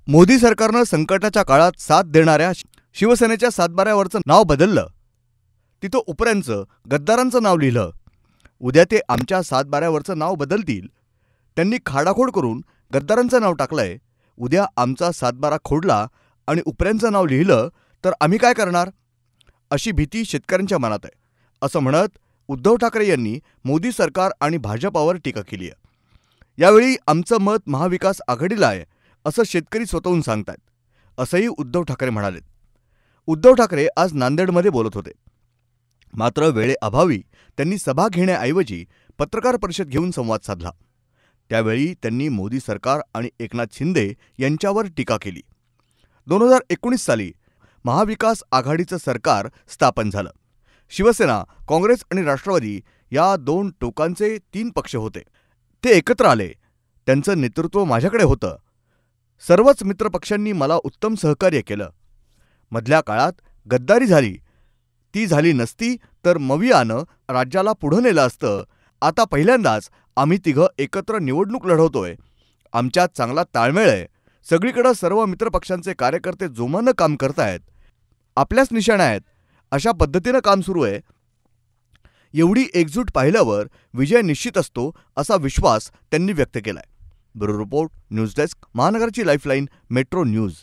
मोदी सरकारनं संकटाच्या काळात साथ देणाऱ्या शिवसेनेच्या सातबाऱ्यावरचं नाव बदललं. तिथं उपऱ्यांचं, गद्दारांचं नाव लिहिलं. उद्या ते आमच्या सातबाऱ्यावरचं नाव बदलतील. त्यांनी खाडाखोड करून गद्दारांचं नाव टाकलंय. उद्या आमचा सातबारा खोडला आणि उपऱ्यांचं नाव लिहिलं तर आम्ही काय करणार, अशी भीती शेतकऱ्यांच्या मनात आहे, असं म्हणत उद्धव ठाकरे यांनी मोदी सरकार आणि भाजपावर टीका केली आहे. यावेळी आमचं मत महाविकास आघाडीला आहे असं शेतकरी स्वतःहून सांगतायत, असंही उद्धव ठाकरे म्हणाले. उद्धव ठाकरे आज नांदेडमध्ये बोलत होते. मात्र वेळेअभावी त्यांनी सभा घेण्याऐवजी पत्रकार परिषद घेऊन संवाद साधला. त्यावेळी त्यांनी मोदी सरकार आणि एकनाथ शिंदे यांच्यावर टीका केली. 2019 साली महाविकास आघाडीचं सरकार स्थापन झालं. शिवसेना, काँग्रेस आणि राष्ट्रवादी या दोन टोकांचे 3 पक्ष होते. ते एकत्र आले. त्यांचं नेतृत्व माझ्याकडे होतं. सर्वच मित्रपक्षांनी मला उत्तम सहकार्य केलं. मधल्या काळात गद्दारी झाली. ती झाली नसती तर मवियानं राज्याला पुढं नेलं असतं. आता पहिल्यांदाच आम्ही तिघं एकत्र निवडणूक लढवतोय. आमच्यात चांगला ताळमेळ आहे. सगळीकडे सर्व मित्रपक्षांचे कार्यकर्ते जोमानं काम करतायत. आपल्याच निशाण्या आहेत, अशा पद्धतीनं काम सुरू आहे. एवढी एकजूट पाहिल्यावर विजय निश्चित असतो, असा विश्वास त्यांनी व्यक्त केलाय. ब्युरो रिपोर्ट, न्यूज डेस्क, महानगराची लाईफलाईन, मेट्रो न्यूज.